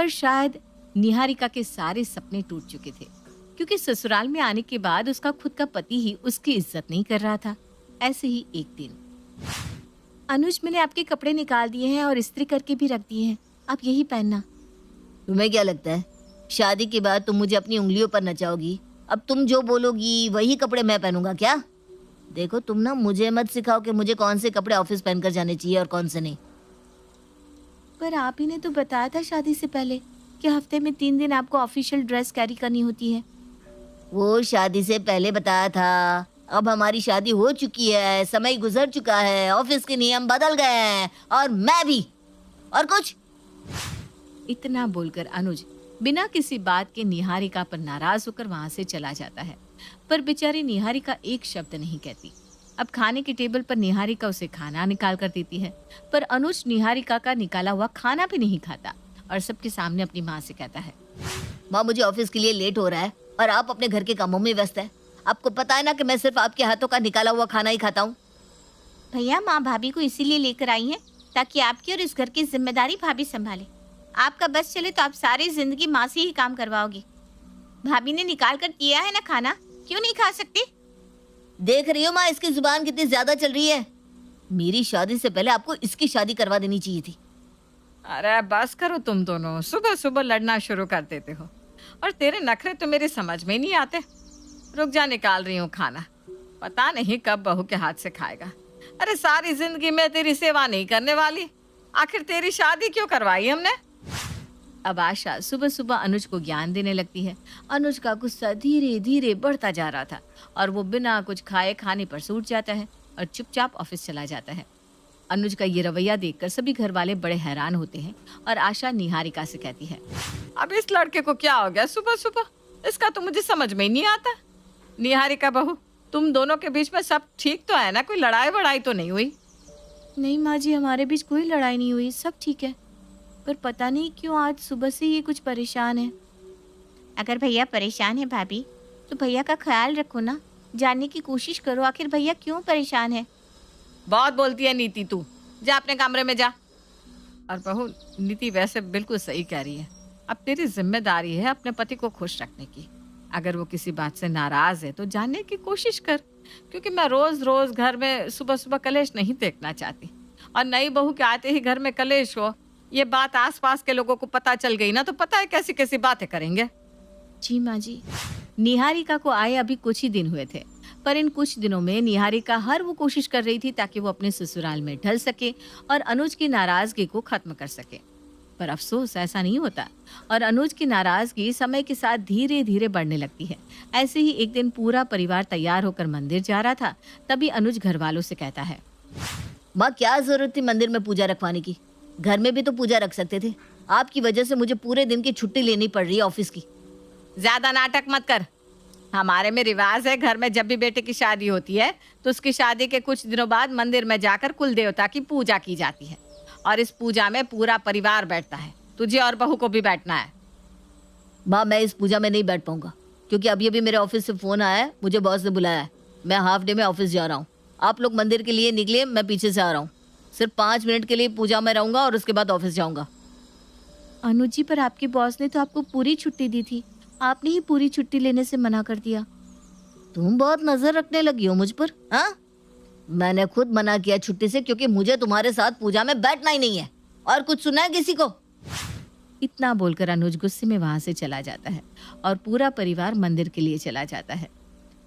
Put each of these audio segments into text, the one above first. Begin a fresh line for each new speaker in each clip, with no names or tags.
पर शायद निहारिका के सारे सपने टूट चुके थे, क्योंकि ससुराल में आने के बाद उसका खुद का पति ही उसकी इज्जत नहीं कर रहा था। ऐसे ही एक दिन, अनुज मैंने आपके कपड़े निकाल दिए हैं और इस्त्री करके भी रख दिए हैं, आप यही पहनना।
तुम्हें क्या लगता है शादी के बाद तुम मुझे अपनी उंगलियों पर नचाओगी? अब तुम जो बोलोगी वही कपड़े मैं पहनूंगा क्या? देखो तुम ना मुझे मत सिखाओ कि मुझे कौन से कपड़े ऑफिस पहनकर जाने चाहिए और कौन से नहीं।
पर आप ही ने तो बताया था शादी से पहले कि हफ्ते में 3 दिन आपको ऑफिशियल ड्रेस कैरी करनी होती है।
वो शादी से पहले बताया था, अब हमारी शादी हो चुकी है, समय गुजर चुका है, ऑफिस के नियम बदल गए हैं और मैं भी। और कुछ?
इतना बोलकर अनुज बिना किसी बात के निहारिका पर नाराज होकर वहां से चला जाता है। पर बेचारी निहारिका एक शब्द नहीं कहती। अब खाने की टेबल पर निहारिका उसे खाना निकाल कर देती है, पर अनुज निहारिका का निकाला हुआ खाना भी नहीं खाता और सबके सामने अपनी माँ से कहता है,
माँ मुझे ऑफिस के लिए लेट हो रहा है और आप अपने घर के कामों में व्यस्त है। आपको पता है ना कि मैं सिर्फ आपके हाथों का निकाला हुआ खाना ही खाता हूँ।
भैया माँ भाभी को इसीलिए लेकर आई हैं ताकि आपकी और इस घर की जिम्मेदारी भाभी संभाले। आपका बस चले तो आप सारी जिंदगी माँ से ही काम करवाओगे। भाभी ने निकाल कर दिया है ना खाना, क्यों नहीं खा सकती?
देख रही हो माँ इसकी जुबान कितनी ज्यादा चल रही है। मेरी शादी से पहले आपको इसकी शादी करवा देनी चाहिए थी।
अरे बस करो, तुम दोनों सुबह सुबह लड़ना शुरू कर देते हो और तेरे नखरे तो मेरी समझ में ही नहीं आते। रुक जा, निकाल रही हूँ खाना, पता नहीं कब बहू के हाथ से खाएगा। अरे सारी जिंदगी में तेरी सेवा नहीं करने वाली, आखिर तेरी शादी क्यों करवाई हमने?
अब आशा सुबह सुबह अनुज को ज्ञान देने लगती है। अनुज का गुस्सा धीरे धीरे बढ़ता जा रहा था और वो बिना कुछ खाए खाने पर सूट जाता है और चुपचाप ऑफिस चला जाता है। अनुज का ये रवैया देखकर सभी घर वाले बड़े हैरान होते हैं और आशा निहारिका से कहती है,
अब इस लड़के को क्या हो गया सुबह सुबह, इसका तो मुझे समझ में ही नहीं आता। निहारिका बहू, तुम दोनों के बीच में सब ठीक तो है ना? कोई लड़ाई वड़ाई तो नहीं हुई?
नहीं माँ जी, हमारे बीच कोई लड़ाई नहीं हुई, सब ठीक है। पर पता नहीं क्यों आज सुबह से ये कुछ परेशान है। अगर भैया परेशान है भाभी, तो भैया का ख्याल रखो ना, जानने की कोशिश करो आखिर भैया क्यों परेशान है।
बहुत बोलती है नीति, तू जा अपने कमरे में जा। और बहू, नीति वैसे बिल्कुल सही कह रही है। अब तेरी जिम्मेदारी है अपने पति को खुश रखने की। अगर वो किसी बात से नाराज है तो जानने की कोशिश कर, क्योंकि मैं रोज रोज घर में सुबह सुबह कलेश नहीं देखना चाहती। और नई बहू के आते ही घर में कलेश हो, ये बात आसपास के लोगों को पता चल गई ना तो पता है कैसी कैसी बातें करेंगे।
जी माँ जी। निहारिका को आए अभी कुछ ही दिन हुए थे, पर इन कुछ दिनों में निहारिका हर वो कोशिश कर रही थी ताकि वो अपने ससुराल में ढल सके और अनुज की नाराजगी को खत्म कर सके। पर अफसोस ऐसा नहीं होता और अनुज की नाराजगी समय के साथ धीरे धीरे बढ़ने लगती है। ऐसे ही एक दिन पूरा परिवार तैयार होकर मंदिर जा रहा था, तभी अनुज घर वालों से कहता है,
माँ क्या जरूरत थी मंदिर में पूजा रखवाने की? घर में भी तो पूजा रख सकते थे। आपकी वजह से मुझे पूरे दिन की छुट्टी लेनी पड़ रही है ऑफिस की।
ज्यादा नाटक मत कर। हमारे में रिवाज है, घर में जब भी बेटे की शादी होती है तो उसकी शादी के कुछ दिनों बाद मंदिर में जाकर कुल देवता की पूजा की जाती है और इस पूजा में पूरा परिवार बैठता है। तुझे और बहू को भी बैठना है।
माँ मैं इस पूजा में नहीं बैठ पाऊंगा, क्योंकि अभी अभी मेरे ऑफिस से फोन आया है, मुझे बॉस ने बुलाया है। मैं हाफ डे में ऑफिस जा रहा हूँ। आप लोग मंदिर के लिए निकले, मैं पीछे से आ रहा हूँ। सिर्फ 5 मिनट के लिए पूजा में रहूंगा और उसके बाद ऑफिस जाऊंगा।
अनुज जी, पर आपके बॉस ने तो आपको पूरी छुट्टी दी थी, आपने ही पूरी छुट्टी लेने से मना कर दिया।
तुम बहुत नजर रखने लगी हो मुझ पर। हाँ, मैंने खुद मना किया छुट्टी से, क्योंकि मुझे तुम्हारे साथ पूजा में बैठना ही नहीं है। और कुछ सुना है किसी को?
इतना बोलकर अनुज गुस्से में वहां से चला जाता है और पूरा परिवार मंदिर के लिए चला जाता है।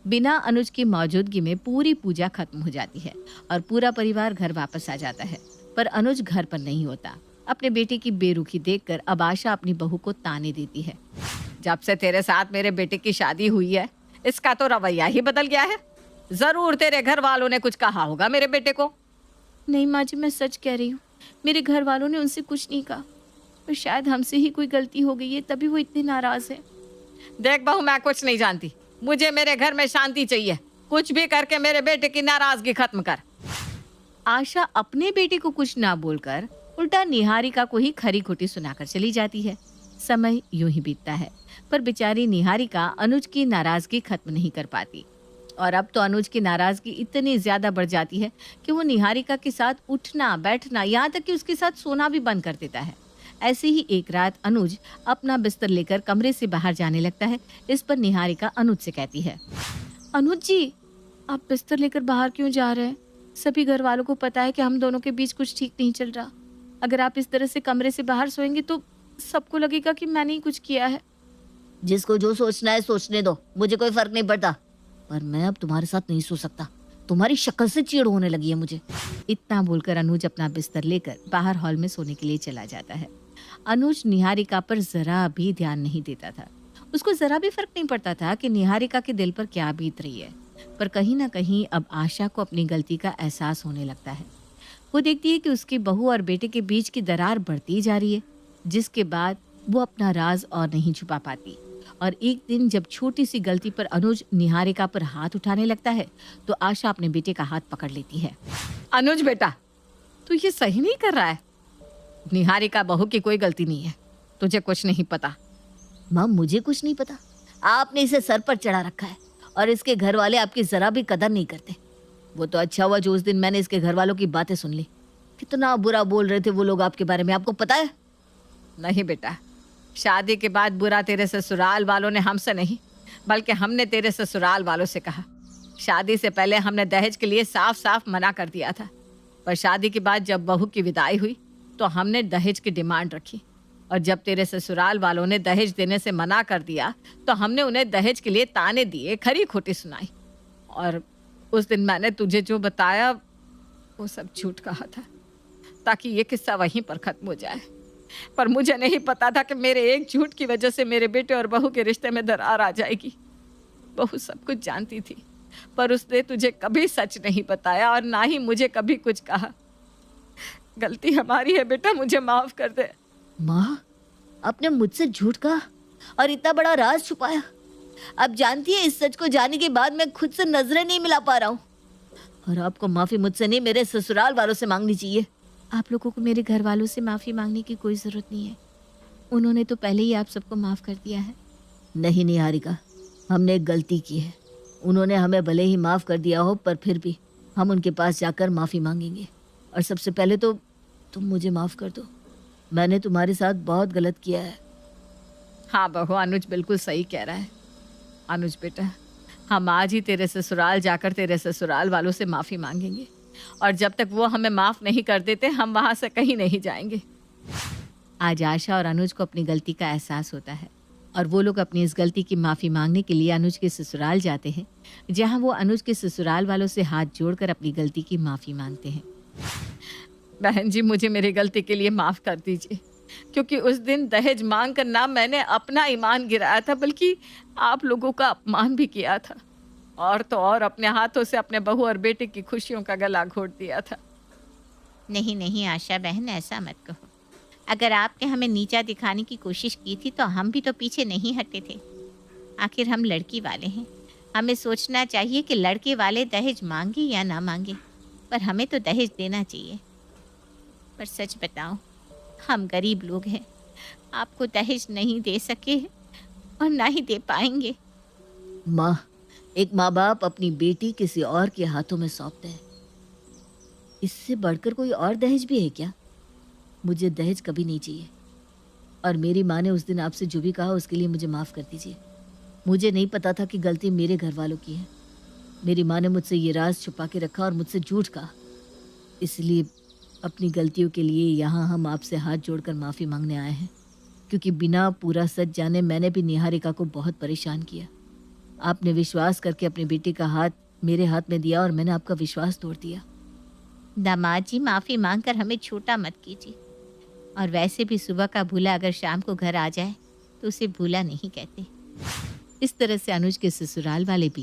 बिना अनुज की मौजूदगी में पूरी पूजा खत्म हो जाती है और पूरा परिवार घर वापस आ जाता है। पर अनुज घर पर नहीं होता। अपने बेटे की बेरुखी देखकर अब आशा अपनी बहू को ताने देती है,
जब से तेरे साथ मेरे बेटे की शादी हुई है इसका तो रवैया ही बदल गया है। जरूर तेरे घर वालों ने कुछ कहा होगा मेरे बेटे को।
नहीं माँ जी, मैं सच कह रही हूँ, मेरे घर वालों ने उनसे कुछ नहीं कहा, पर शायद हमसे ही कोई गलती हो गई है, तभी वो इतने नाराज है।
देख बहू, मैं कुछ नहीं जानती, मुझे मेरे घर में शांति चाहिए। कुछ भी करके मेरे बेटे की नाराजगी खत्म कर।
आशा अपने बेटे को कुछ ना बोलकर उल्टा निहारिका को ही खरी खोटी सुनाकर चली जाती है। समय यूं ही बीतता है, पर बेचारी निहारिका अनुज की नाराजगी खत्म नहीं कर पाती और अब तो अनुज की नाराजगी इतनी ज्यादा बढ़ जाती है कि वो निहारिका के साथ उठना बैठना, यहाँ तक कि उसके साथ सोना भी बंद कर देता है। ऐसी ही एक रात अनुज अपना बिस्तर लेकर कमरे से बाहर जाने लगता है। इस पर निहारिका अनुज से कहती है, अनुज जी, आप बिस्तर लेकर बाहर क्यों जा रहे हैं? सभी घर वालों को पता है कि हम दोनों के बीच कुछ ठीक नहीं चल रहा। अगर आप इस तरह से कमरे से बाहर सोएंगे तो सबको लगेगा कि मैंने ही कुछ किया है।
जिसको जो सोचना है सोचने दो, मुझे कोई फर्क नहीं पड़ता, पर मैं अब तुम्हारे साथ नहीं सो सकता। तुम्हारी शक्ल से चिढ़ होने लगी है मुझे।
इतना बोलकर अनुज अपना बिस्तर लेकर बाहर हॉल में सोने के लिए चला जाता है। अनुज निहारिका पर जरा भी ध्यान नहीं देता था। उसको जरा भी फर्क नहीं पड़ता था कि निहारिका के दिल पर क्या बीत रही है। पर कहीं ना कहीं अब आशा को अपनी गलती का एहसास होने लगता है। वो देखती है कि उसकी बहू और बेटे के बीच की दरार बढ़ती जा रही है, जिसके बाद वो अपना राज और नहीं छुपा पाती। और एक दिन जब छोटी सी गलती पर अनुज निहारिका पर हाथ उठाने लगता है तो आशा अपने बेटे का हाथ पकड़ लेती है।
अनुज बेटा, तू ये सही नहीं कर रहा है। निहारिका बहू की कोई गलती नहीं है, तुझे कुछ नहीं पता।
माँ, मुझे कुछ नहीं पता। आपने इसे सर पर चढ़ा रखा है और इसके घर वाले आपकी जरा भी कदर नहीं करते। वो तो अच्छा हुआ जो उस दिन मैंने इसके घर वालों की बातें सुन ली। कितना बुरा बोल रहे थे वो लोग आपके बारे में, आपको पता है?
नहीं बेटा, शादी के बाद बुरा तेरे ससुराल वालों ने हमसे नहीं, बल्कि हमने तेरे ससुराल वालों से कहा। शादी से पहले हमने दहेज के लिए साफ साफ मना कर दिया था, पर शादी के बाद जब बहू की विदाई हुई तो हमने दहेज की डिमांड रखी। और जब तेरे ससुराल वालों ने दहेज देने से मना कर दिया तो हमने उन्हें दहेज के लिए ताने दिए, खरी खोटी सुनाई। और उस दिन मैंने तुझे जो बताया वो सब झूठ कहा था, ताकि ये किस्सा वहीं पर खत्म हो जाए। पर मुझे नहीं पता था कि मेरे एक झूठ की वजह से मेरे बेटे और बहू के रिश्ते में दरार आ जाएगी। बहू सब कुछ जानती थी, पर उसने तुझे कभी सच नहीं बताया और ना ही मुझे कभी कुछ कहा। गलती हमारी है बेटा, मुझे माफ कर दे।
माँ, आपने मुझसे झूठ कहा और इतना बड़ा राज छुपाया। अब जानती है, इस सच को जानने के बाद मैं खुद से नजरें नहीं मिला पा रहा हूँ। और आपको माफी मुझसे नहीं, मेरे ससुराल वालों से मांगनी चाहिए।
आप लोगों को मेरे घर वालों से माफ़ी मांगने की कोई ज़रूरत नहीं है। उन्होंने तो पहले ही आप सबको माफ़ कर दिया है।
नहीं निहारिका, हमने एक गलती की है। उन्होंने हमें भले ही माफ़ कर दिया हो, पर फिर भी हम उनके पास जाकर माफ़ी मांगेंगे। और सबसे पहले तो तुम मुझे माफ़ कर दो। मैंने तुम्हारे साथ बहुत गलत किया है।
हाँ बहू, अनुज बिल्कुल सही कह रहा है। अनुज बेटा, हम आज ही तेरे ससुराल जाकर तेरे ससुराल वालों से माफ़ी मांगेंगे, और जब तक वो हमें माफ़ नहीं कर देते हम वहाँ से कहीं नहीं जाएंगे।
आज आशा और अनुज को अपनी गलती का एहसास होता है और वो लोग अपनी इस गलती की माफ़ी मांगने के लिए अनुज के ससुराल जाते हैं, जहाँ वो अनुज के ससुराल वालों से हाथ जोड़कर अपनी गलती की माफ़ी मांगते हैं।
बहन जी, मुझे मेरी गलती के लिए माफ़ कर दीजिए, क्योंकि उस दिन दहेज मांग कर ना मैंने अपना ईमान गिराया था, बल्कि आप लोगों का अपमान भी किया था। और तो और अपने हाथों से अपने बहू और बेटे की खुशियों का गला घोट दिया था।
नहीं नहीं आशा बहन, ऐसा मत कहो। अगर आपने हमें नीचा दिखाने की कोशिश की थी तो हम भी तो पीछे नहीं हटे थे। आखिर हम लड़की वाले हैं, हमें सोचना चाहिए कि लड़के वाले दहेज मांगे या ना मांगे, पर हमें तो दहेज देना चाहिए। पर सच बताओ, हम गरीब लोग हैं, आपको दहेज नहीं दे सके और ना ही दे पाएंगे।
माँ, एक माँ बाप अपनी बेटी किसी और के हाथों में सौंपते हैं। इससे बढ़कर कोई और दहेज भी है क्या? मुझे दहेज कभी नहीं चाहिए। और मेरी माँ ने उस दिन आपसे जो भी कहा उसके लिए मुझे माफ़ कर दीजिए। मुझे नहीं पता था कि गलती मेरे घर वालों की है। मेरी माँ ने मुझसे ये राज छुपा के रखा और मुझसे झूठ कहा। इसलिए अपनी गलतियों के लिए यहाँ हम आपसे हाथ जोड़कर माफ़ी मांगने आए हैं, क्योंकि बिना पूरा सच जाने मैंने भी निहारिका को बहुत परेशान किया। आपने विश्वास करके अपनी बेटी का हाथ मेरे हाथ में दिया और मैंने आपका विश्वास तोड़ दिया।
दामाद जी, माफ़ी मांगकर हमें छोटा मत कीजिए। और वैसे भी सुबह का भूला अगर शाम को घर आ जाए तो उसे भूला नहीं कहते।
इस तरह से अनुज के ससुराल वाले भी